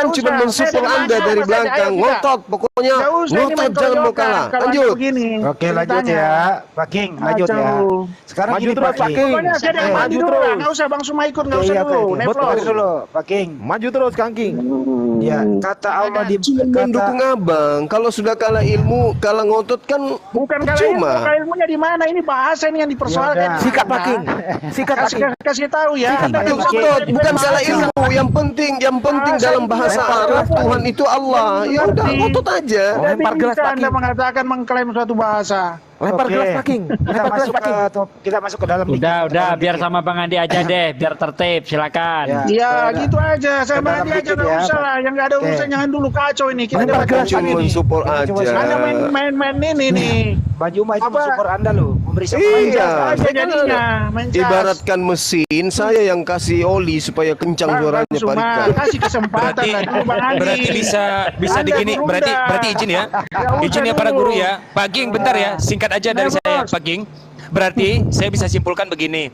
kan cuma mensupport Anda dari belakang. Ngotot, pokoknya ngotot, jangan mau kalah. Lanjut. Oke, lanjut ya, Pak King, lanjut ya. Sekarang maju gini terus, Pak King. pokoknya saya yang maju dulu lah, nggak usah Bang Suma ikut, nggak usah dulu. Betul dulu, Pak King. Maju terus Kang King. Ya, kata Allah di Cuma mendukung abang. Kalau sudah kalah ilmu, kalah ngotot kan Bukan kalau cuma. ilmunya di mana? Ini bahasa ini yang dipersoalkan. Sikat Pak King. Sikat Pak King. Kasih tahu ya. Ngotot, bukan salah ilmu. Yang penting dalam bahasa Arab Tuhan itu Allah. Ya udah ngotot aja. Lempar gelas Anda mengatakan mengklaim suatu bahasa. Lempar gelas Pak King. Kita masuk ke dalam. Udah, biar sama Bang Andi aja deh, biar tertib, silakan. Ya, gitu aja. Saya Bang Andi aja nggak usah lah. Yang nggak ada urusan jangan dulu kacau ini. Kita Cuma mensupport aja. Anda main ini nih. Baju itu support Anda loh, memberi Iya, aja jadinya. ibaratkan mesin, saya yang kasih oli supaya kencang suaranya Pak Rika. Kasih kesempatan lah dulu Bang Andi. Berarti bisa digini, berarti izin ya. Izin ya para guru ya. Pak Ging bentar ya, singkat aja dari saya Pak Ging. Berarti saya bisa simpulkan begini.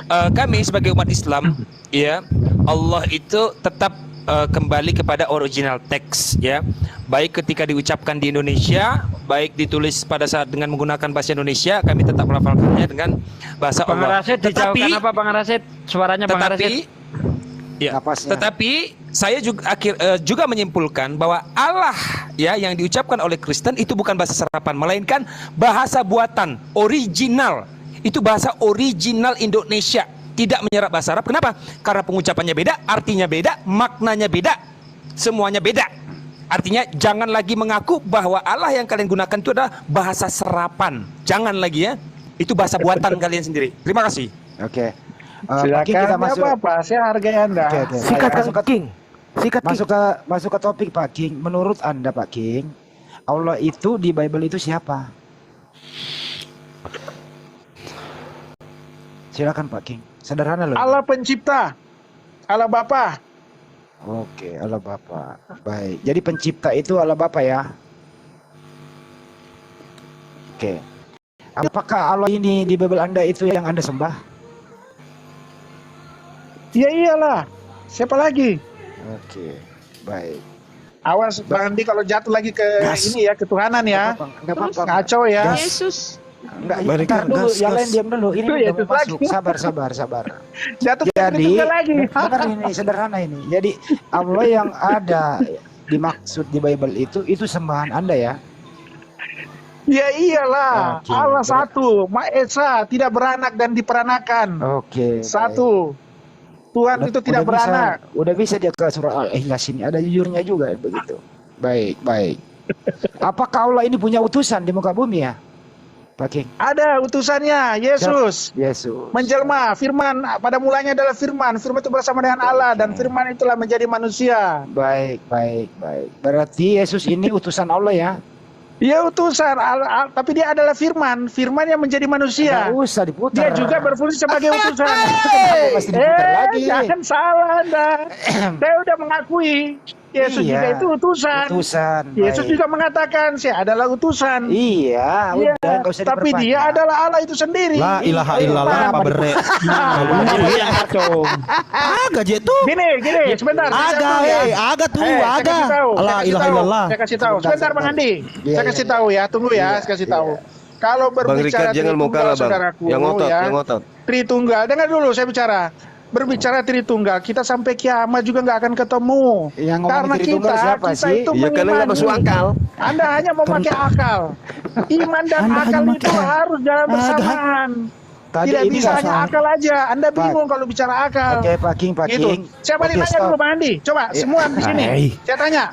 Kami sebagai umat Islam ya, Allah itu tetap kembali kepada original teks ya, baik ketika diucapkan di Indonesia, baik ditulis pada saat dengan menggunakan bahasa Indonesia, kami tetap melafalkannya dengan bahasa Bang Allah. Rasid, dijawabkan apa Bang Rasid? Suaranya Bang Rasid. Ya, tetapi saya juga menyimpulkan bahwa Allah ya yang diucapkan oleh Kristen itu bukan bahasa serapan, melainkan bahasa buatan original. Itu bahasa original Indonesia. Tidak menyerap bahasa Arab. Kenapa? Karena pengucapannya beda, artinya beda, maknanya beda, semuanya beda. Artinya jangan lagi mengaku bahwa Allah yang kalian gunakan itu adalah bahasa serapan. Jangan lagi ya. Itu bahasa buatan kalian sendiri. Terima kasih. Oke. Silakan, kita masuk. apa-apa, saya hargai Anda. Sikat Pak King. Masuk ke topik Pak King. Menurut Anda Pak King, Allah itu di Bible itu siapa? Silakan Pak King. Sederhana loh. Allah pencipta, Allah Bapa. Oke, Allah Bapa. Baik. Jadi pencipta itu Allah Bapa ya. Oke. Apakah Allah ini di Bible Anda itu yang Anda sembah? Ya iyalah. Siapa lagi? Oke. Baik. Awas Bang Andi kalau jatuh lagi ke ini ya, ketuhanan ya. Enggak apa-apa. Kacau ya. Yesus. Enggak, bentar dulu, yang lain diam dulu. Ini udah mau masuk. Sabar. Jatuh Jadi, lagi. bentar ini sederhana ini. Jadi Allah yang ada dimaksud di Bible itu sembahan Anda ya? Ya iyalah. Oke. Allah satu, Maha Esa, tidak beranak dan diperanakan. Oke. Satu. Tuhan itu tidak beranak. Udah bisa dia ke surah Al-Ikhlas ini. Ada jujurnya juga begitu. Baik. Apakah Allah ini punya utusan di muka bumi ya? Pak King. Ada utusannya, Yesus. Yesus. Menjelma, firman pada mulanya adalah firman. Firman itu bersama dengan Allah dan firman itulah menjadi manusia. Baik. Berarti Yesus ini utusan Allah ya? Dia utusan, tapi dia adalah firman. Firman yang menjadi manusia. Nggak usah diputar. Dia juga berfungsi sebagai utusan. Pasti diputar lagi. Jangan salah Anda. Saya udah mengakui Yesus juga itu utusan. Yesus juga mengatakan saya adalah utusan. Iya, udah nggak usah tapi dia adalah Allah itu sendiri. La ilaha illallah apa bere. Agak jetu. Gini, sebentar. Agak tuh, agak. La ilaha illallah. Saya kasih tahu. Sebentar Bang Andi. Saya kasih tahu ya, tunggu ya, saya kasih tahu. Kalau berbicara jangan mau kalah, Bang. saudaraku, Yang ngotot. Tritunggal, dengar dulu saya bicara. Berbicara Tritunggal, kita sampai kiamat juga nggak akan ketemu. Karena kita itu karena nggak masuk akal. Anda hanya memakai akal. Iman dan akal itu harus jalan bersamaan. Tidak bisa hanya akal aja. Anda bingung kalau bicara akal. Oke, Pak King. Siapa yang nanya dulu, Bang Andi? Coba semua di sini. Saya tanya.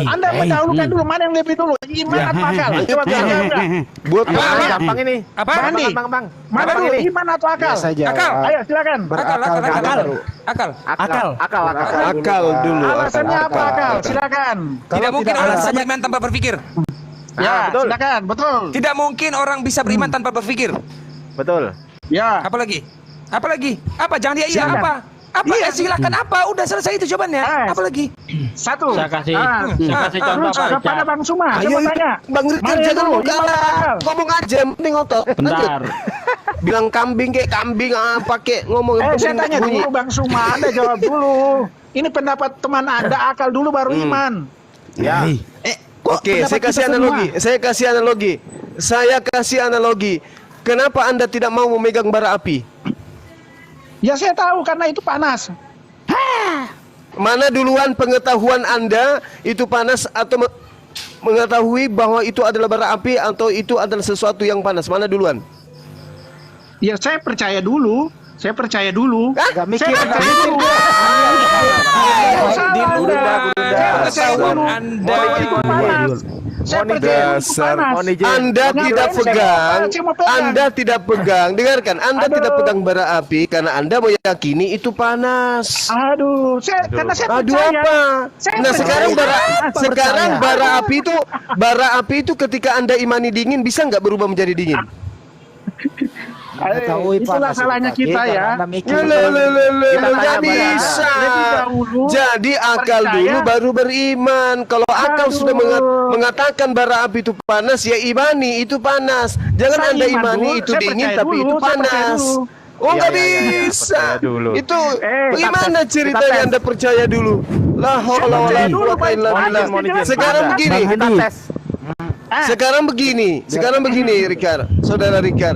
Anda mendahulukan dulu mana yang lebih dulu? Iman atau akal? Coba bilang. Buat gampang ini. Apa? Bang Andi. Mana dulu? Iman atau akal? Akal. Ayo silakan. Akal dulu. Alasannya apa akal? Silakan. Tidak mungkin orang bisa beriman tanpa berpikir. Ya, silakan. Betul. Tidak mungkin orang bisa beriman tanpa berpikir. Betul. Ya. Apalagi? Apa? Jangan dia iya apa? Apa? Iya. Silakan apa? Udah selesai itu jawabannya. Apalagi? Satu. Saya kasih contoh Pak Kepada Bang Suma. Ayo, tanya. Bang Richard jangan mau kalah. Ngomong aja, mending ngotot. Bentar. Bilang kambing kayak kambing pakai ngomong Saya tanya dulu Bang Suma, Anda jawab dulu. Ini pendapat teman Anda, akal dulu baru iman. Ya. Kok Oke, pendapat saya kasih kita analogi. semua? Saya kasih analogi. Kenapa Anda tidak mau memegang bara api? Ya saya tahu karena itu panas. Mana duluan pengetahuan Anda itu panas atau mengetahui bahwa itu adalah bara api atau itu adalah sesuatu yang panas? Mana duluan? Ya saya percaya dulu. Saya percaya dulu. Gak mikir. Saya percaya dulu. Pengetahuan Anda itu panas. Saya percaya itu Dasar panas. Anda tidak pegang, Anda tidak pegang. Dengarkan, Anda tidak pegang bara api karena Anda meyakini itu panas. Aduh, karena saya Aduh percaya. apa? Saya Nah sekarang percaya. bara api itu ketika Anda imani dingin bisa nggak berubah menjadi dingin? Itulah salahnya kita ya. Nggak bisa. Lebih dahulu Jadi akal percaya. dulu baru beriman. Kalau akal sudah mengatakan bara api itu panas, ya imani itu panas. Jangan Saya Anda iman imani dulu, itu saya dingin percaya tapi dulu, itu saya percaya panas. dulu. Oh nggak bisa. Itu bagaimana ceritanya Anda percaya dulu? La haula wala quwata illa billah. Sekarang begini, Rikar, saudara Rikar.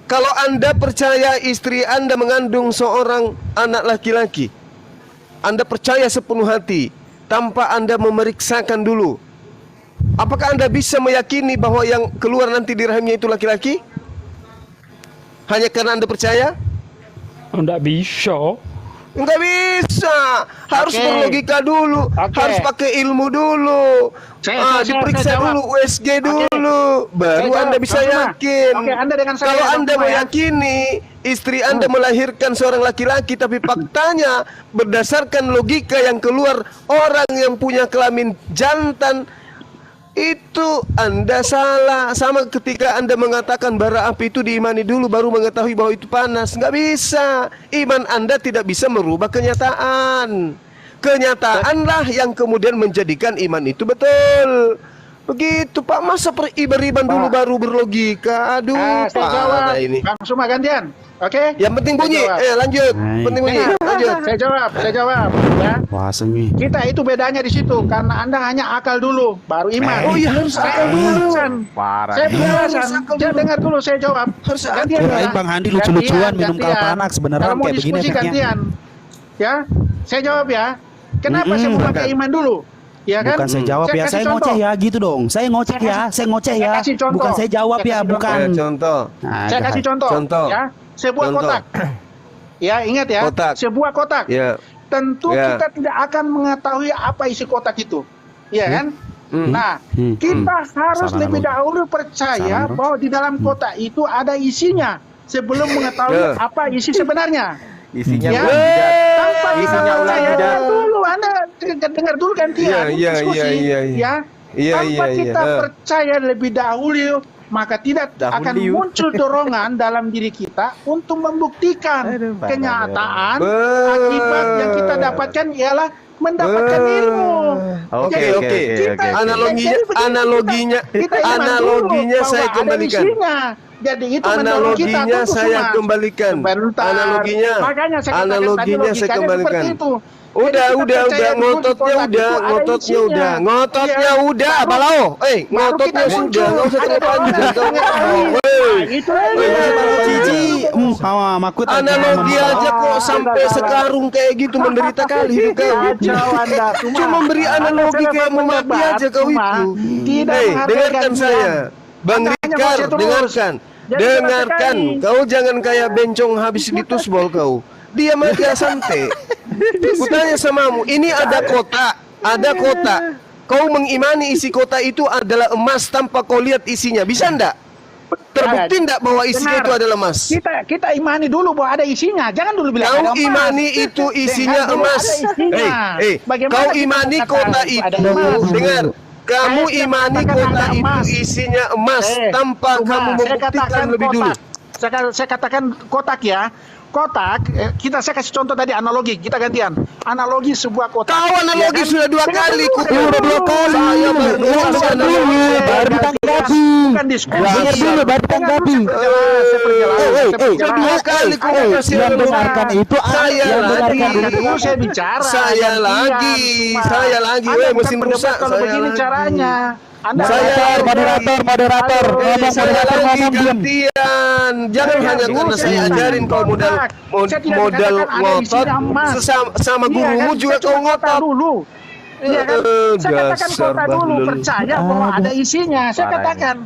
Kalau Anda percaya istri Anda mengandung seorang anak laki-laki, Anda percaya sepenuh hati, tanpa Anda memeriksakan dulu, apakah Anda bisa meyakini bahwa yang keluar nanti di rahimnya itu laki-laki? Hanya karena Anda percaya? Enggak bisa. Enggak bisa, harus Oke. berlogika dulu, Oke. harus pakai ilmu dulu, Saya diperiksa jawab. dulu, USG dulu, baru Saya jawab. Anda bisa Langsung, Mas. yakin. Oke, Anda dengan saya Kalau langsung, Anda Mas, ya. meyakini istri Anda melahirkan seorang laki-laki, tapi faktanya berdasarkan logika yang keluar orang yang punya kelamin jantan, itu Anda salah. Sama ketika Anda mengatakan bara api itu diimani dulu baru mengetahui bahwa itu panas. Nggak bisa. Iman Anda tidak bisa merubah kenyataan. Kenyataanlah yang kemudian menjadikan iman itu betul. Begitu Pak, masa beriman dulu baru berlogika? Aduh Saya Pak, jawab. ada ini. Langsung gantian. Oke? Yang penting bunyi. Saya jawab. Lanjut. Hai. Penting bunyi. Lanjut. Saya jawab. Ya. Wah, semi. Kita itu bedanya di situ karena Anda hanya akal dulu, baru iman. Oh iya, harus akal dulu. Saya penjelasan. Saya dengar dulu, saya jawab. Harus Gantian, Kirain ya. Bang Handi lucu-lucuan Gantian, minum gantian. kalpanak sebenarnya Kalau mau kayak begini diskusi efeknya. gantian. Ya, saya jawab ya. Kenapa saya mau pakai iman dulu? Ya kan? Bukan saya jawab ya, kasih saya contoh. ngoceh ya gitu dong. Saya ngoceh ya, saya ngoceh ya. kasih contoh. Bukan saya jawab Saya ya, kasih bukan. Contoh. Nah, Saya kasih contoh. Contoh. Ya, sebuah Contoh. kotak. Ya, ingat ya. Kotak. Sebuah kotak. Ya. Tentu Ya. kita tidak akan mengetahui apa isi kotak itu. Iya kan? Nah, kita harus Salah lebih lu. dahulu percaya Salah lu. bahwa di dalam kotak itu ada isinya sebelum mengetahui apa isi sebenarnya. Isinya Ya. ulang tidak. Tanpa kita Isinya ulang percaya tidak. dulu, Anda dengar dulu gantian Iya, diskusi. iya. Ya. Iya, Tanpa iya. kita percaya lebih dahulu, maka tidak akan muncul dorongan dalam diri kita untuk membuktikan Pak kenyataan. Ber- Akibat yang kita dapatkan ialah mendapatkan ilmu. Oke, Jadi, oke. kita- Analoginya, jadi begini, analoginya, kita iman analoginya dulu saya bahwa ada kembalikan. isinya. Jadi itu mendorong kita Analoginya tunggu, saya Mas. kembalikan. Sebentar. Analoginya, Makanya saya katakan tadi analoginya saya logikanya kembalikan. seperti itu. Udah, Jadi kita udah, percaya dulu di ngototnya kotak udah, itu ada ngototnya isinya. udah, ngototnya Iya. udah, Baru- balau. baru Ngototnya kita sudah, muncul. nggak usah Ada terlalu panjang. dorongan Kau mengetahui. ngomong. Nah, itu aja. Cici, makut. Analogi aja kok sampai sekarung kayak gitu menderita kali hidup kau. Kacau Anda. Cuma beri analogi kayak mau mati aja kau itu. Tidak Hei, menghargai dengarkan gantian. saya. Bang Anda hanya Rikar, gosip terus. dengarkan. Jadi Dengarkan. sekali. Kau jangan kayak bencong habis ditusbol kau. Diam aja santai. Kutanya samamu, ini ada kotak, ada kotak. Kau mengimani isi kotak itu adalah emas tanpa kau lihat isinya. Bisa ndak? Terbukti ndak bahwa isinya Benar. itu adalah emas? Kita imani dulu bahwa ada isinya. Jangan dulu bilang Kau ada emas. imani itu isinya Dengar dulu, emas. ada isinya. Bagaimana Kau kita imani mengatakan kota itu ada itu. emas? Dengar. Kamu Saya tidak imani mengatakan kota ada itu emas. isinya emas tanpa Cuma kamu saya membuktikan katakan lebih dulu. kotak. Saya katakan kotak ya. kotak, saya kasih contoh tadi analogi, kita gantian. Analogi sebuah kotak. Kau analogi sudah 2 kali. Udah 2 kali. Saya baru Baru ditanggapi. Bukan diskusi. Dengar dulu, baru ditanggapi. Kedua kali kau kasih Yang dengarkan itu Saya yang lagi. dengarkan Dulu saya bicara. Saya lagi. Saya lagi. Weh, mesin rusak. Kalau Saya begini lagi. caranya. Anda moderator ngomong Saya moderator lagi ngomong diam. gantian. Jangan Saya hanya dulu karena saya saya ajarin kau modal Saya tidak modal mengatakan ada ngotot isinya emas. sama Iya gurumu kan? juga Saya kau cuma kota ngotot. dulu. Iya kan? Saya katakan Dasar kota dulu bahlul. percaya bahwa ada isinya. Saya katakan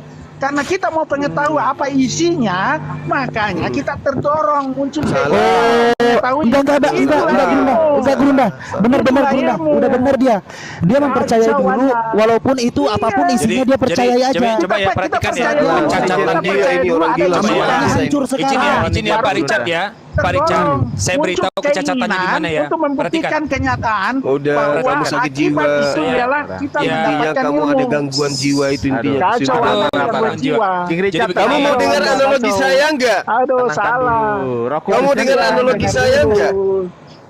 karena kita mau pengetahui apa isinya, makanya kita terdorong muncul mengetahui. Enggak Gurunda. Benar Gurunda. Udah benar dia. Dia mempercayai dulu walaupun itu apapun isinya dia percayai aja. Coba ya perhatikan ya cacatan dia ini orang gila semua. Hancur sekarang. Izin ya Pak Richard ya. Pak Richard, saya beritahu kecacatannya di mana ya. Untuk membuktikan kenyataan Udah, bahwa kamu sakit jiwa. akibat itu ialah kita Ya. Intinya mendapatkan kamu ilmu. ada gangguan jiwa itu intinya. Kacau, Aduh, ada gangguan gangguan jiwa. Jadi Kamu mau dengar analogi saya enggak? Aduh, salah. Kamu dengar analogi saya enggak?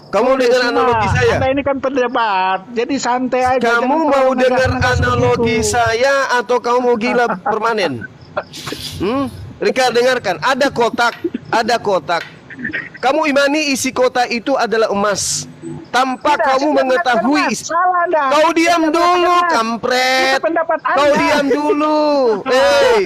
Kamu dengar analogi saya? Anda ini kan pendebat, jadi santai aja. Kamu jangan mau terlalu dengar menegaskan analogi seperti itu. saya atau kamu mau gila permanen? Rika dengarkan, ada kotak. Kamu imani isi kotak itu adalah emas tanpa Tidak, kamu saya mengetahui. mengatakan emas. Salah Anda. Kau diam Saya dulu, mengatakan emas. kampret. Itu pendapat Kau Anda. diam dulu. Hei,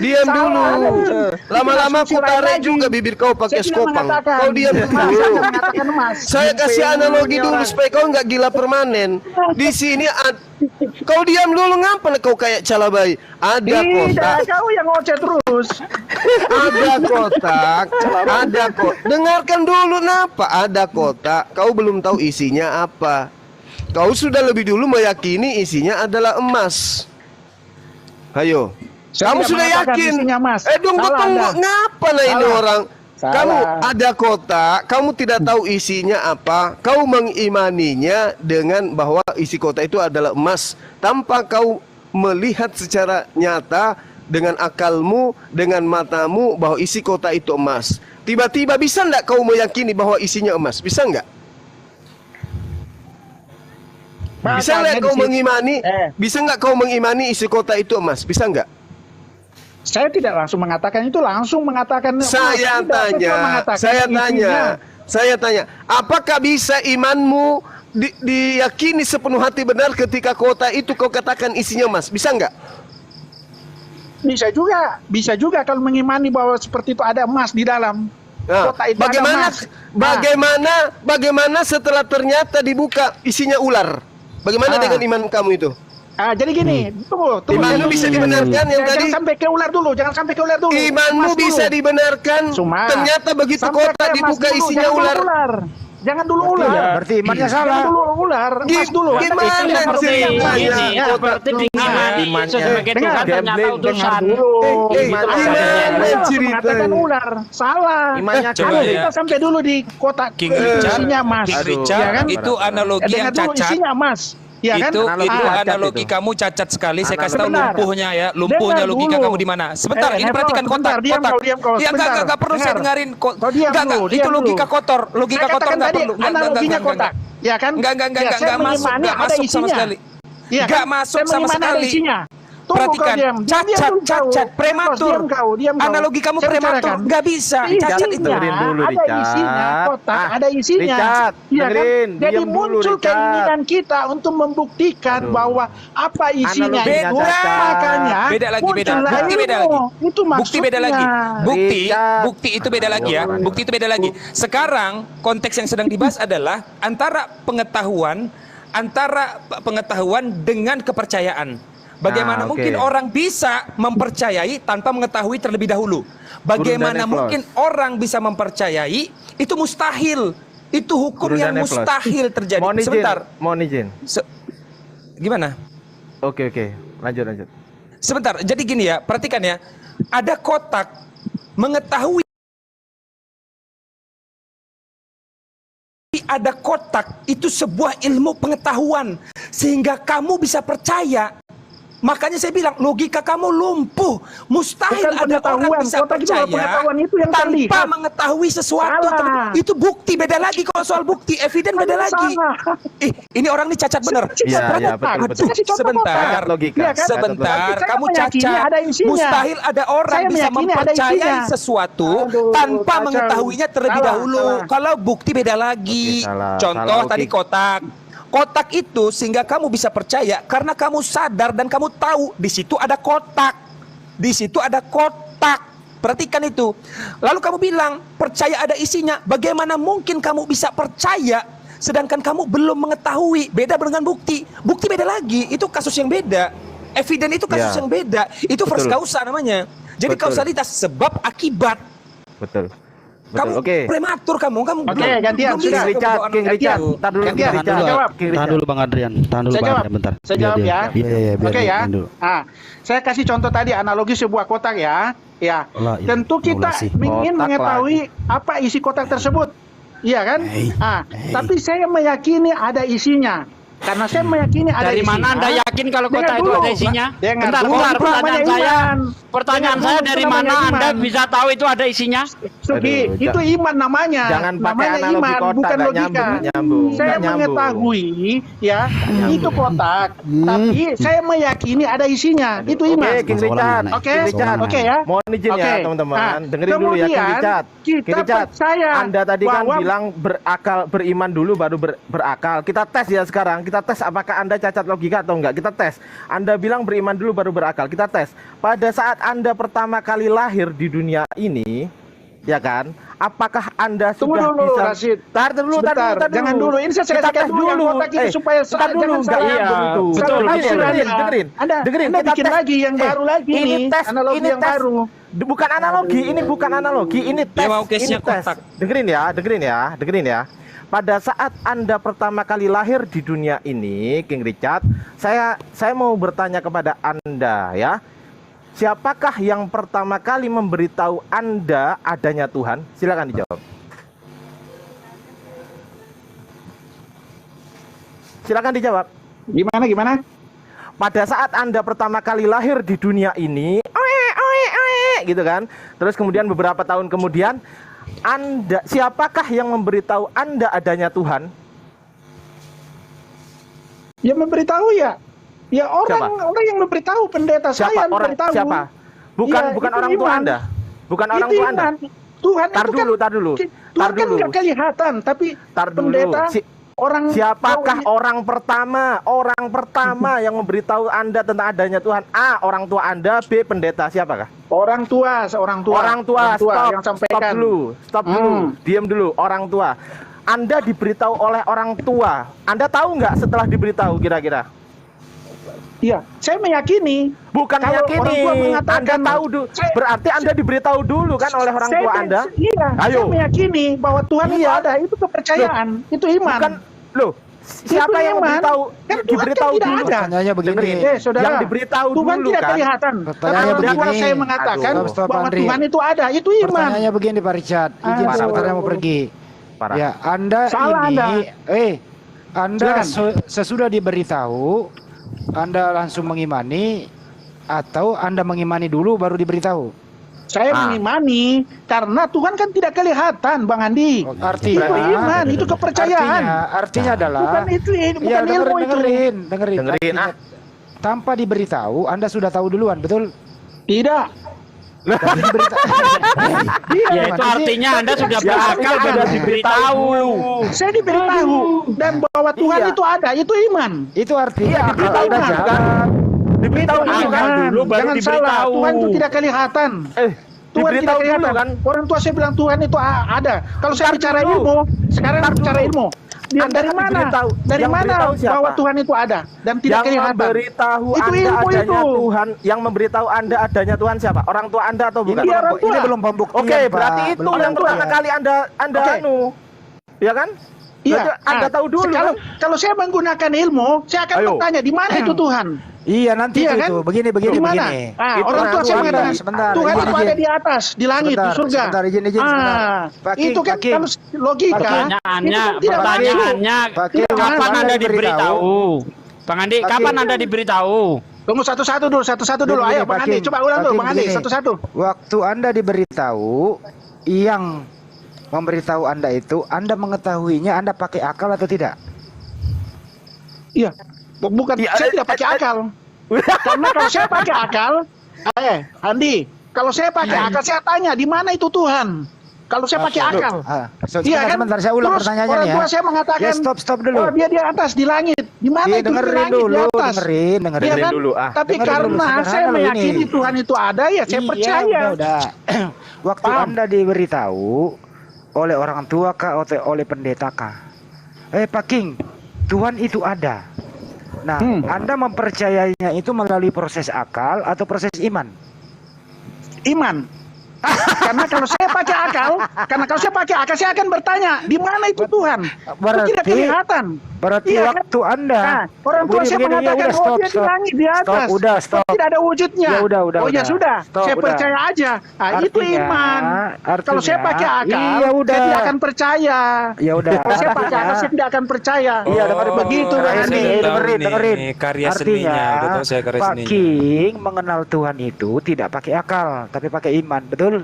diam Salah dulu. Anda. Lama-lama Itu aku lain tarik lagi. juga bibir kau pakai Saya tidak skopang. mengatakan Kau diam emas, dulu. saya mengatakan emas. Saya kasih analogi dulu supaya kau nggak gila permanen. Di sini kau diam dulu, ngapa kau kayak calabai? Ada kotak. Tidak, kau yang ngoceh terus. Ada kotak. Dengarkan dulu napa ada kotak. Kau belum tahu isinya apa. Kau sudah lebih dulu meyakini isinya adalah emas. Ayo. Saya Kamu tidak sudah mengatakan yakin? isinya emas. Tunggu, Salah tunggu. Anda. Ngapa lah ini Salah. orang? Salah. Kamu ada kotak, kamu tidak tahu isinya apa. Kau mengimaninya dengan bahwa isi kotak itu adalah emas tanpa kau melihat secara nyata dengan akalmu, dengan matamu bahwa isi kotak itu emas. Tiba-tiba bisa enggak kau meyakini bahwa isinya emas? Bisa enggak? Bisa enggak kau mengimani? Bisa enggak kau mengimani isi kotak itu emas? Bisa enggak? Saya tidak langsung mengatakan itu, langsung mengatakan Saya tidak, saya cuma mengatakan saya tanya, apakah bisa imanmu diyakini sepenuh hati benar ketika kotak itu kau katakan isinya emas? Bisa enggak? Bisa juga kalau mengimani bahwa seperti itu ada emas di dalam. Nah, Kotak itu ada emas. bagaimana setelah ternyata dibuka isinya ular? Bagaimana dengan iman kamu itu? Jadi gini, tunggu. Imanmu bisa dibenarkan yang tadi? Jangan sampai ke ular dulu, Imanmu Emas bisa dulu. dibenarkan. Cuma, Ternyata begitu sampai kotak ke emas dibuka dulu, isinya jangan ular. dulu Jangan dulu ular. Berarti imannya salah. Jangan dulu ular, emas dulu. Gimana Itu yang harus ceritanya? diingat. Ini seperti mengimani sebagai Tuhan ternyata utusan. Gimana Mengatakan ceritanya? ular, salah. Imannya Coba Kalau ya. kita sampai dulu di kotak King Richard, isinya emas, King ya Richard kan? itu analogi Dengar yang dulu cacat. isinya emas, ya kan? Itu cacat analogi itu. kamu cacat sekali. Saya kasih tahu Benar. lumpuhnya ya, lumpuhnya Dengar logika dulu. kamu di mana. Sebentar, ini Hebron, perhatikan sebentar, kotak. diam kau, diam kau, Ya sebentar. enggak perlu saya Dengar. dengarin. Kau diam dulu, Itu diam logika dulu. kotor, logika Saya kotor katakan enggak tadi perlu. analoginya kotak, ya kan? Enggak Ya, saya masuk, mengimani enggak ada masuk sama isinya. sekali. Iya Enggak kan? masuk Saya sama mengimani ada sekali. isinya. Tunggu Perhatikan, kau diam. Diam cacat, dulu kau. cacat, prematur. Diam kau. Analogi kamu Saya prematur, bicarakan. nggak bisa. Cacat itu. Dengerin dulu, ada Richard. isinya, kotak ada isinya. Richard, Iya kan? dengerin. Jadi Diam dulu, muncul Richard. keinginan kita untuk membuktikan bahwa apa isinya Analoginya itu, cacat. makanya Beda lagi, beda. muncullah Bukti beda ilmu. lagi. Itu maksudnya. Bukti beda lagi. Richard. Bukti itu beda lagi ya. Bukti itu beda lagi. Sekarang konteks yang sedang dibahas adalah antara pengetahuan dengan kepercayaan. Bagaimana oke. mungkin orang bisa mempercayai tanpa mengetahui terlebih dahulu? Bagaimana Guru dan mungkin Eplos. orang bisa mempercayai? Itu mustahil. Itu hukum Guru yang dan Eplos. mustahil terjadi. Mohon izin, Sebentar. mohon izin. Gimana? Oke, lanjut. Sebentar, jadi gini ya, perhatikan ya. Ada kotak mengetahui ada kotak itu sebuah ilmu pengetahuan sehingga kamu bisa percaya Makanya saya bilang logika kamu lumpuh. Mustahil Bukan ada orang pengetahuan. bisa Kotak itu adalah percaya pengetahuan itu yang tanpa terlihat. mengetahui sesuatu. Salah. Itu bukti, beda lagi. Kalau soal bukti, eviden beda lagi. Salah. Ini orang ini cacat bener. Iya, betul, betul. Sebentar, Logika. Iya kan? sebentar. Tapi saya Kamu meyakini cacat. ada isinya. Mustahil ada orang Saya bisa meyakini ada mempercayai isinya. sesuatu Aduh, tanpa kacau. mengetahuinya terlebih Salah, dahulu. salah. Kalau bukti beda lagi. Oke, salah, Contoh salah, tadi oke. kotak. Kotak itu sehingga kamu bisa percaya karena kamu sadar dan kamu tahu di situ ada kotak. Di situ ada kotak. Perhatikan itu. Lalu kamu bilang percaya ada isinya. Bagaimana mungkin kamu bisa percaya sedangkan kamu belum mengetahui? Beda dengan bukti. Bukti beda lagi. Itu kasus yang beda. Eviden itu kasus Ya. yang beda. Itu first Betul. causa namanya. Jadi Betul. kausalitas sebab akibat. Betul. Kamu Betul. Oke. prematur kamu Oke, gantian, belum sudah. bisa Richard, kebawa King anak Richard. itu. Tar dulu, Gantian, King saya Richard. jawab. King Tahan Richard. dulu Bang Adrian, tahan dulu Saya Bang jawab. Adrian bentar. Saya Biar jawab dia. ya. Iya, biar Oke dia ya. dulu. Saya kasih contoh tadi analogi sebuah kotak ya. Ya. Lah, ini Tentu kita simulasi. ingin Kotak mengetahui apa isi kotak tersebut. Iya kan? Tapi saya meyakini ada isinya. Karena saya meyakini ada Dari isinya. mana Anda yakin kalau Dengar kota itu dulu. ada isinya? Dengar Bentar, dulu. bentar, Itu pertanyaan namanya saya. iman. Pertanyaan Dengar saya dulu, dari itu mana namanya Anda iman. bisa tahu itu ada isinya? Sugi, Aduh, itu iman namanya. Jangan pakai namanya analogi iman, kotak, bukan nggak logika. nyambung, nyambung, Saya nggak nyambung. mengetahui ya, itu kotak, tapi saya meyakini ada isinya. Itu iman. Oke, King Richard. Oke, King Richard. oke ya. Mohon izin Oke. ya teman-teman. Nah, Dengerin dulu ya King kemudian Richard. kita King Richard, percaya Anda tadi kan bahwa- bilang berakal, beriman dulu baru berakal. Kita tes ya sekarang. Kita tes apakah Anda cacat logika atau enggak. Kita tes. Anda bilang beriman dulu baru berakal. Kita tes. Pada saat Anda pertama kali lahir di dunia ini, ya kan? Apakah Anda Tunggu sudah dulu, bisa? Rashid. Tar dulu, tar Sebentar, dulu, tar dulu. jangan dulu. Ini saya Kita selesaikan tes dulu yang kotak itu supaya tar dulu, jangan enggak salah. nyambung itu. Betul, Dengerin. Anda kita bikin tes. lagi yang baru lagi ini nih, tes, analogi ini yang tes. baru. Bukan analogi, ini bukan analogi, ini tes. Dewa Ini case-nya tes. kotak. Dengerin ya. Pada saat Anda pertama kali lahir di dunia ini, King Richard, saya mau bertanya kepada Anda ya. Siapakah yang pertama kali memberitahu Anda adanya Tuhan? Silakan dijawab. Silakan dijawab. Gimana? Pada saat Anda pertama kali lahir di dunia ini, gitu kan. Terus kemudian beberapa tahun kemudian, siapakah yang memberitahu Anda adanya Tuhan? Ya memberitahu ya. Ya orang yang memberitahu, pendeta saya memberitahu. Siapa? Bukan Ya, itu orang tua iman. Anda. Bukan orang Itu tua Anda. iman. Tuhan Tar itu dulu, kan, tar dulu. Tuhan Tar kan dulu. nggak kelihatan, tapi Tar dulu. pendeta orang Siapakah orang pertama yang memberitahu Anda tentang adanya Tuhan? A, orang tua Anda. B, pendeta. Siapakah? orang tua, Stop, yang sampaikan. stop dulu, diam dulu. Orang tua. Anda diberitahu oleh orang tua. Anda tahu nggak setelah diberitahu kira-kira? Iya, saya meyakini. Bukan Kalau meyakini. orang tua mengatakan, Anda tahu berarti Anda diberitahu dulu kan oleh orang tua Anda. Iya, Ayo. saya meyakini bahwa Tuhan itu Iya. ada, itu kepercayaan, itu iman. Bukan loh. Siapa Itu yang iman. memberitahu? Kan Tuhan Diberitahu kan tidak dulu. ada. Pertanyaannya begini. Dengerin. Saudara, Yang diberitahu Tuhan dulu tidak kan. kelihatan. Pertanyaannya Tapi orang tua begini. saya mengatakan Aduh. Stop, bahwa Andri. Tuhan itu ada, itu iman. Pertanyaannya begini Pak Richard, izin Aduh. sebentar mau pergi. Parah. Ya, Anda Salah ini, Anda Silakan. sesudah diberitahu, Anda langsung mengimani atau Anda mengimani dulu baru diberitahu? Saya mengimani karena Tuhan kan tidak kelihatan, Bang Andi. Artinya itu iman, itu kepercayaan. Artinya adalah Bukan itu, bukan ya, ilmu itu. dengerin. Dengerin, Artinya, tanpa diberitahu, Anda sudah tahu duluan, betul? Tidak. Ya itu artinya Anda sudah berakal sudah diberitahu. Saya diberitahu dan bahwa Tuhan Iya. itu ada, itu iman. Itu artinya Iya, diberitahu Anda Anda jangan. Diberitahu Itu dulu kan. iman. dulu, baru Jangan salah, diberitahu. Tuhan itu tidak kelihatan. Tuhan tidak diberitahu dulu kelihatan. kan. Orang tua saya bilang Tuhan itu ada. Kalau saya Ntar bicara dulu. ilmu, sekarang Ntar bicara dulu. ilmu. Anda Dari kan mana? diberitahu. Dari Yang mana beritahu siapa? bahwa Tuhan itu ada dan tidak Yang kelihatan? memberitahu Itu Anda ilmu adanya itu. Tuhan, yang memberitahu Anda adanya Tuhan siapa? Orang tua Anda atau bukan? Ini orang tua. Ini belum pembuktian, Oke, Pak. berarti itu Belum yang pertama pembuktian. kali Anda Oke. anu. Ya kan? Iya. Berarti Anda tahu dulu Kalau kan? kalau saya menggunakan ilmu, saya akan Ayo. bertanya di mana itu Tuhan? Iya nanti Iya kan? itu begini Di mana? Itu Orang tua nanti. saya mengatakan Sebentar, Tuhan izin, itu izin. ada di atas, di langit, di surga. Sebentar, izin sebentar. Pak King, Itu kan Pak King. kalau logika. Pertanyaannya, itu kan tidak pertanyaannya, Pak King, kapan Anda Anda diberitahu? diberitahu? Bang Andi, Pak kapan King. Anda diberitahu? Tunggu satu-satu dulu. Begini, Ayo Bang Pak Andi, King. coba ulang Pak dulu King, Bang Andi, begini. satu-satu. Waktu Anda diberitahu, yang memberitahu Anda itu, Anda mengetahuinya, Anda pakai akal atau tidak? Iya. Bukan, saya tidak pakai akal. Karena kalau saya pakai akal, Andi, kalau saya pakai akal, saya tanya di mana itu Tuhan. Kalau saya pakai akal. Sebentar, saya ulang Terus pertanyaannya orang ya. tua saya mengatakan, Ya, stop dulu. oh dia di atas, di langit. Di mana itu di dengerin langit, dulu, di atas. dengerin Iya kan? dulu, Tapi Dengerin dulu, karena sederhana saya loh meyakini ini. Tuhan itu ada, ya saya Iya, percaya. udah. Waktu Paham? Anda diberitahu oleh orang tua kah atau oleh pendeta kah? Pak King, Tuhan itu ada. Nah, Anda mempercayainya itu melalui proses akal atau proses iman? Iman. Karena kalau saya pakai akal, saya akan bertanya, di mana itu Tuhan? Itu tidak kelihatan. Berarti Iya, waktu Anda orang tua saya mengatakan, oh dia di langit, di atas. Stop. Tidak ada wujudnya. Ya udah. Oh ya sudah, saya percaya aja. Itu iman. Kalau saya pakai akal, saya tidak akan percaya. Ya udah. Kalau saya pakai akal, saya tidak akan percaya. Iya, begitu Bang Andi. dengerin. Karya Artinya, seninya, udah tahu saya karya Pak seninya. King mengenal Tuhan itu tidak pakai akal, tapi pakai iman, betul?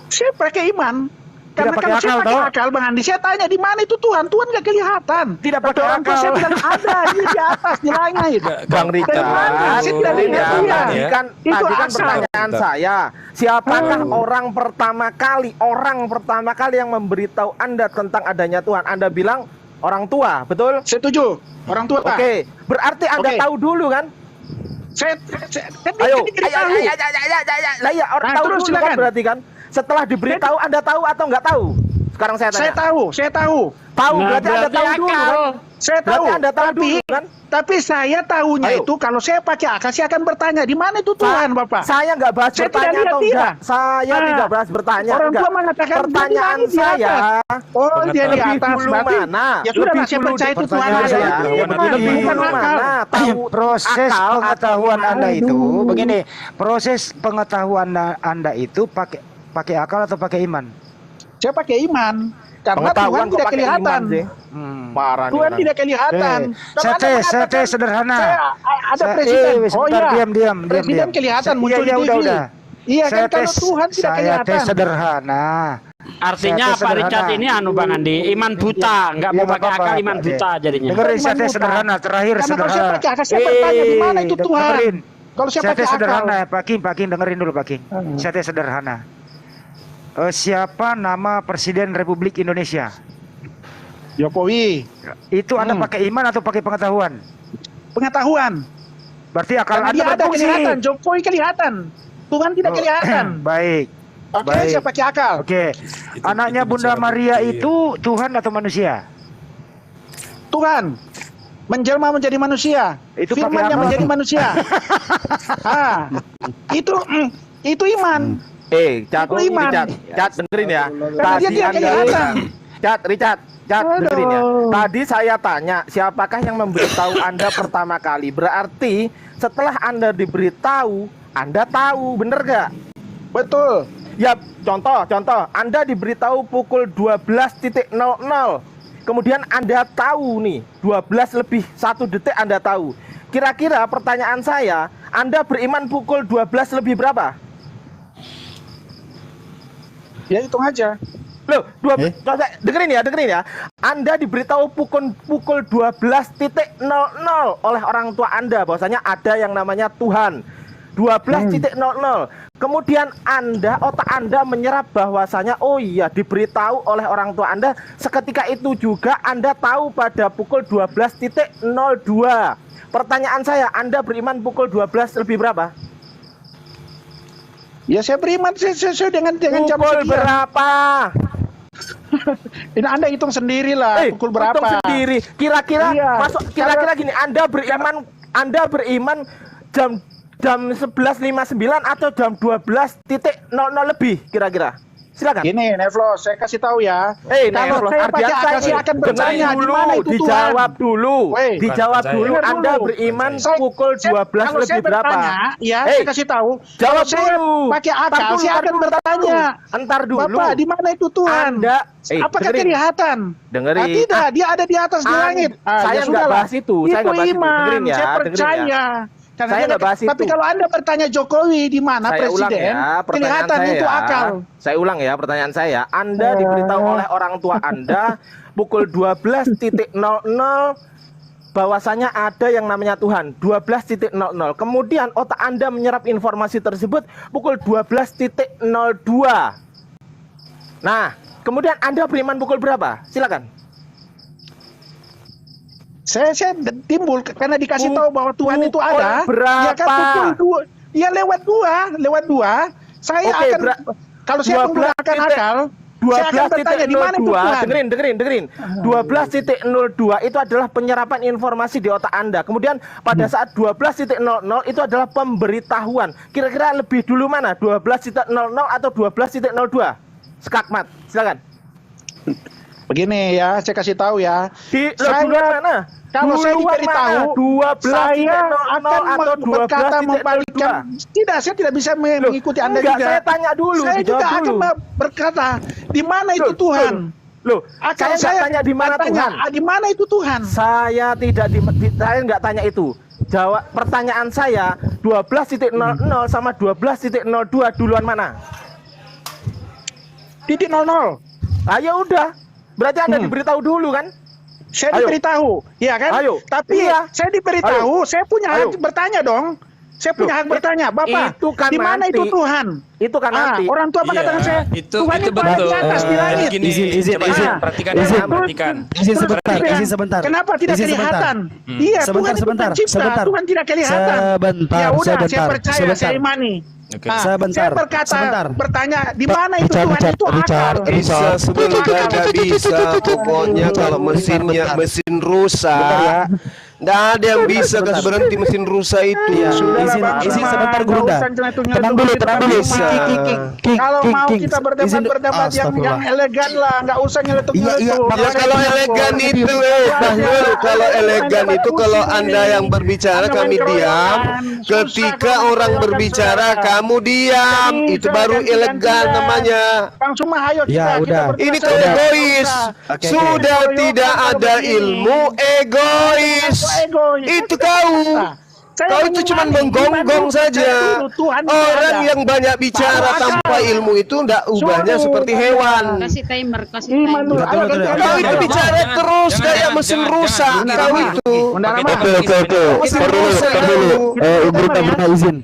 Saya pakai iman. Karena Tidak pakai kalau saya akal, pakai toh? akal, Bang Andi, saya tanya di mana itu Tuhan? Tuhan nggak kelihatan. Tidak Waktu pakai orang tua akal. saya bilang ada, dia di atas, di langit. Bang Richard, Saya tidak lihat dia. tadi kan Itu tadi kan asal. pertanyaan saya, siapakah orang pertama kali yang memberitahu Anda tentang adanya Tuhan? Anda bilang orang tua, betul? Setuju. Orang tua. Oke, berarti Anda Oke. tahu dulu kan? Saya kan Ayo, dia tahu. lah ya orang Nah, tahu terus dulu kan silakan. berarti kan? Setelah diberitahu Anda tahu atau nggak tahu? Sekarang saya Saya tanya. tahu. Tahu, Nah, berarti Anda berarti tahu dulu akal. kan? Saya tahu. Berarti Anda tahu tapi, dulu kan? Tapi saya tahunya Ayo. itu kalau saya pakai akal, saya akan bertanya di mana itu Tuhan, Bapak. Saya nggak bahas Saya bertanya tidak lihat atau dia. enggak. Saya Nah, tidak bahas bertanya. orang tua enggak. mengatakan, Pertanyaan dia di saya, Oh, dia di lebih atas. dulu Berarti, mana? ya sudah Lebih lah, saya dulu percaya itu Tuhan pertanyaan ada. saya, lebih Bukan dulu akal. mana? Tahu Proses akal atau pengetahuan iman? Anda itu begini, proses pengetahuan Anda itu pakai akal atau pakai iman? Saya pakai iman. Karena Pengetahuan Tuhan kok tidak pakai kelihatan. iman sih. Parah nih Tuhan orang. tidak kelihatan. Kalau Saya Anda tes mengatakan, sederhana. Ada presiden. Sebentar, diam. Presiden kelihatan muncul di Iya, TV. udah. Iya Saya kan, kalau Tuhan tidak saya kelihatan. tes sederhana. Artinya Saya tes Pak Richard sederhana. ini Bang Andi, iman buta, nggak Iya, mau pakai apa-apa, akal, iman Pak. buta jadinya. Dengerin, saya Iman tes buta. sederhana, terakhir Karena kalau sederhana. saya pakai akal, saya bertanya di mana itu Tuhan. Dengerin. Kalau saya pakai tes akal. sederhana, Pak King, dengerin dulu Pak King. Saya tes sederhana. Siapa nama Presiden Republik Indonesia? Jokowi. Itu Anda pakai iman atau pakai pengetahuan? Pengetahuan. Berarti akal Karena Anda dia ada berfungsi. kelihatan. Jokowi kelihatan. Tuhan tidak kelihatan. Baik. Oke, Baik. saya pakai akal. Oke. Anaknya Bunda Maria itu Tuhan atau manusia? Tuhan menjelma menjadi manusia. Itu pakai Firman-Nya akal. menjadi manusia. Itu iman. Cat, Itu iman. Cat, dengerin ya. Karena dia tidak kelihatan. Richard, dengerin ya. Aduh. Tadi saya tanya, siapakah yang memberitahu Anda pertama kali? Berarti setelah Anda diberitahu, Anda tahu, bener gak? Betul. Ya, contoh, Anda diberitahu pukul 12.00. Kemudian Anda tahu nih, 12 lebih 1 detik Anda tahu. Kira-kira pertanyaan saya, Anda beriman pukul 12 lebih berapa? Ya hitung aja. Loh, dengerin ya. Anda diberitahu pukul 12.00 oleh orang tua Anda bahwasanya ada yang namanya Tuhan. 12.00. Kemudian otak Anda menyerap bahwasanya oh iya diberitahu oleh orang tua Anda, seketika itu juga Anda tahu pada pukul 12.02. Pertanyaan saya, Anda beriman pukul 12 lebih berapa? Ya saya beriman sesuai dengan jam Pukul sekian. berapa? Ini Anda hitung sendiri lah pukul berapa. Hitung sendiri. Kira-kira Iya. kira-kira gini, Anda beriman jam 11.59 atau jam 12.00 lebih kira-kira. Silakan. Gini, Nevlos, saya kasih tahu ya. Nevlos, Kalau saya pakai akal, saya akan bertanya di mana itu dijawab Tuhan. dulu. Weh, Dijawab dulu. dengar Anda dulu. beriman Saya- pukul 12 kalau saya lebih berapa? bertanya, ya, Hei, saya kasih tahu. Jawab Kalau saya dulu. pakai akal, Ntar dulu, saya akan bertanya. Entar dulu. Bapak, di mana itu Tuhan? Anda, apakah dengerin. kelihatan? Dengerin. Tidak, dia ada di atas di langit. Saya ya nggak sudahlah. bahas itu. Saya Itu nggak bahas itu. iman, Dengerin ya, saya dengerin percaya. Karena Saya dia nggak bahas tapi itu. kalau Anda bertanya Jokowi di mana Saya ulang presiden, ya, pertanyaan kelihatan saya itu ya. akal. Saya ulang ya pertanyaan saya. Anda diberitahu oleh orang tua Anda pukul 12.00 bahwasanya ada yang namanya Tuhan. 12.00. Kemudian otak Anda menyerap informasi tersebut pukul 12.02. Nah, kemudian Anda beriman pukul berapa? Silakan. Saya timbul karena dikasih tahu bahwa Tuhan itu ada. Berapa? Ya kan pukul 2. Ya lewat 2. Saya Oke, akan kalau saya menggunakan akal, saya akan bertanya di mana itu Tuhan. Dengerin. 12.02 itu adalah penyerapan informasi di otak Anda. Kemudian pada saat 12.00 itu adalah pemberitahuan. Kira-kira lebih dulu mana? 12.00 atau 12.02? Skakmat, silakan. Begini ya, saya kasih tahu ya. Saya mana? Kalau saya diberitahu, 12.00 saya akan atau berkata membalikkan. 12.02? Tidak, saya tidak bisa mengikuti Anda Enggak, juga. saya tanya dulu. Saya juga dijawab akan dulu. berkata, di mana itu Tuhan? Loh, Akal saya nggak tanya di mana bertanya, Tuhan. di mana itu Tuhan? Saya tidak saya nggak tanya itu. Jawab pertanyaan saya 12.00 sama 12.02 duluan mana? Titik 00. Ayo udah. Berarti Anda diberitahu dulu kan? Saya Ayo. diberitahu, ya kan? Ayo. Tapi Iya. saya diberitahu, saya punya hak Ayo. bertanya dong. Saya punya hak bertanya, Bapak. itu kan di mana nanti. itu Tuhan? Itu kan nanti. Orang tua mengatakan saya, Tuhan itu ada di atas di langit. Gini, Izin. perhatikan Izin. ya, perhatikan. Izin sebentar, Tapi izin sebentar. Kenapa tidak Izin sebentar. kelihatan? Iya, Sebentar, Tuhan itu sebentar, pencipta, sebentar. Tuhan tidak kelihatan. Sebentar, Ya udah, saya sebentar, percaya, sebentar. saya imani. Oke. Sebentar, Saya berkata, sebentar. bertanya, di mana itu Richard, Tuhan Richard, itu Richard, akal? Bisa sebenarnya nggak bisa. Pokoknya kalau mesinnya mesin rusak, nggak ada yang bisa kasih berhenti mesin rusak itu. Izin sebentar Gurunda. Tenang dulu. Bisa. Kalau mau kita berdebat yang elegan lah, nggak usah nyeletuk-nyeletuk. Iya, Ya kalau elegan itu, kalau elegan itu kalau Anda yang berbicara kami diam. Ketika orang berbicara kamu diam, itu baru elegan namanya. Bang Suma, ayo Ya, udah. Ini kau egois. Oke. Sudah tidak ada ilmu, egois. Itu kau. Kau itu cuma menggonggong saja. Orang yang banyak bicara tanpa ilmu itu ndak ubahnya seperti hewan. Kasih timer. Kau itu bicara terus kayak mesin rusak. Kau itu. Mesin rusak kau. Gurunda izin.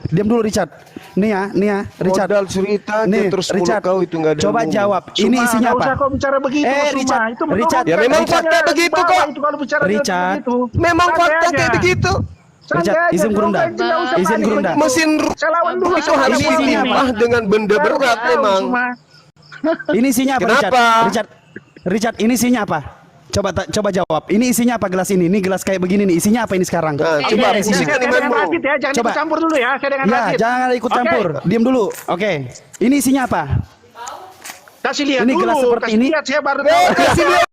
Diam dulu Richard. Nih ya, Richard. Modal cerita Nih, terus Richard, kau itu nggak ada. coba ilmu. jawab. Ini isinya Nggak usah apa? kau bicara begitu, Richard, Itu Richard. Ya memang fakta begitu kok. Itu kalau bicara Richard. begitu. Memang Santai fakta aja. kayak begitu. Santai Richard, aja, izin Gurunda. nggak usah Izin panik. Gurunda. Mesin Saya lawan dulu. itu harus Ini isinya ditimpah dengan benda berat memang. Ini isinya apa, Kenapa? Richard, ini isinya apa? Coba jawab. Ini isinya apa gelas ini? Ini gelas kayak begini nih. Isinya apa ini sekarang? Nah, coba Ini isinya. bisikan Saya dengan imanmu. Radit ya, jangan Coba. ikut campur dulu ya. Saya dengan Ya, Radit. jangan ikut Oke. campur. Diam dulu. Oke. Ini isinya apa? Kasih lihat Ini dulu. gelas seperti Kasih ini. lihat, saya baru tahu. Kasih lihat.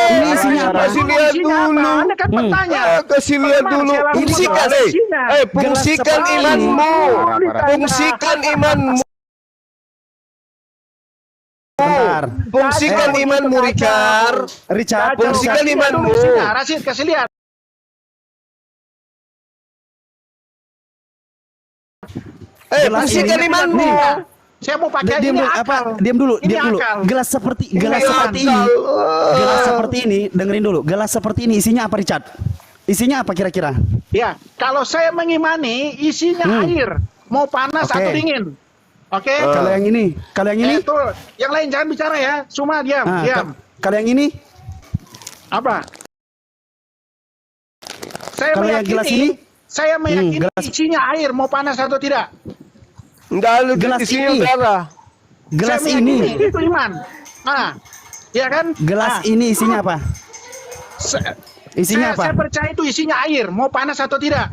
Ini isinya apa? Kasih lihat Isinya apa? dulu. Anda kan bertanya. Kasih lihat dulu. Saya langsung Fungsikan, jawab. Isinya. fungsikan seperti ini. imanmu. Ditanya. Fungsikan imanmu. Bentar. Fungsikan imanmu, Rikar. Richard, Fungsikan Kasih lihat imanmu. dulu isinya. Rasid, kasih lihat. Fungsikan imanmu. Saya mau pakai Diam ini dulu, akal. Diam dulu. Ini akal. Gelas seperti Ini ini. akal. Gelas seperti ini, dengerin dulu. Gelas seperti ini isinya apa, Richard? Isinya apa kira-kira? Ya, kalau saya mengimani isinya air, mau panas Oke. atau dingin. Oke? Kalau yang ini, Tuh, yang lain jangan bicara ya. Cuma diam, Ah, diam. kalau yang ini, Apa? Saya Kalau yang gelas ini? saya meyakini gelas. isinya air, mau panas atau tidak. Enggak ada Gelas isinya ini. darah. gelas Saya meyakini, ini, itu iman. Nah, ya kan? gelas Nah, ini isinya apa? Isinya saya apa? percaya itu isinya air, mau panas atau tidak.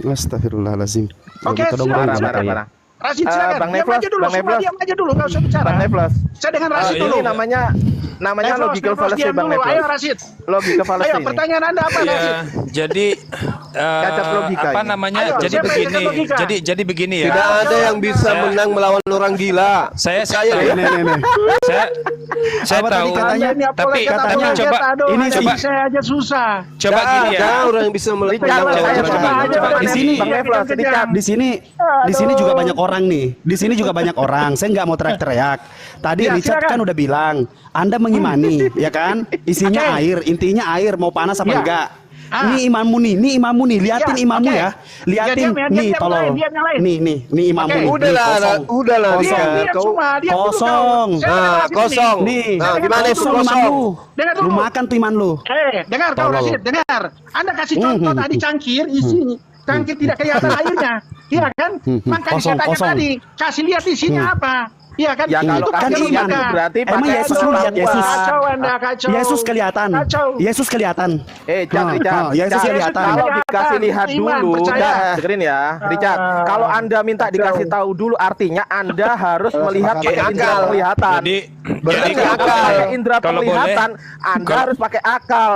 Astagfirullahalazim. Oke, silakan. Marah. Rasid, silakan. Bang Diam Neflos, aja dulu, Bang semua Neflos. diam aja dulu, nggak usah bicara. Bang Neflos. Saya dengan Rasid dulu. Ini namanya Namanya Nefros, logical Nefros, fallacy, diam Bang dulu. Nefros. Ayo Rasid. Logika fallacy Ayo ini. pertanyaan Anda apa Rasid? Ya, jadi Cacat logika apa ini. namanya? Ayo, jadi siapa yang begini. cacat logika? Jadi begini ya. Tidak ada yang bisa Saya- menang melawan orang gila. Saya Nih. saya Apa tadi tahu. katanya? Tapi katanya coba ini coba sih. saya aja susah. coba gini ya. Ada orang yang bisa menang Richard, melawan saya orang coba gila. coba Di sini. Bang Nefros, Richard. Di sini juga banyak orang nih. Di sini juga banyak orang. Saya nggak mau teriak-teriak. Tadi Ya, Richard silakan. kan udah bilang, Anda mengimani, ya kan? Isinya Oke. air, intinya air, mau panas apa Ya. enggak? Ah. Ini imammu nih, liatin Ya, imammu oke. ya. Liatin, Ya, diam, nih diam, tolol. diam, yang lain. Nih imammu Oke. nih. Nih, Udahlah, kosong. udahlah. Diam, Richard. diam Kau semua, diam dulu Kosong. kau. Saya Ah, dengar Rasid kosong. ini. Nih, Nah, gimana itu kosong kosong? imanmu. Dengar Lu dulu. makan tuh iman lu. Dengar kau Tolol. Rasid, dengar. Anda kasih contoh tadi cangkir isinya. Cangkir tidak kelihatan airnya. Iya kan? Makanya Kosong, saya tanya kosong. tadi, kasih lihat isinya apa. Iya kan? Ya kalau Itu kan kasih pakai lihat logika. itu berarti Emang pakai Yesus lu lihat Yesus? Kacau Anda, kacau. Yesus kelihatan. Kacau. Yesus kelihatan. Richard, Yesus Richard, kelihatan. kalau dikasih lihat Iman, dulu, percaya. dengerin ya, Richard. Kalau Anda minta dikasih tahu dulu, artinya Anda harus melihat pakai indera akal. penglihatan. Jadi Berarti jadi kalau akal. pakai indera Kalau boleh, penglihatan, Anda harus pakai akal.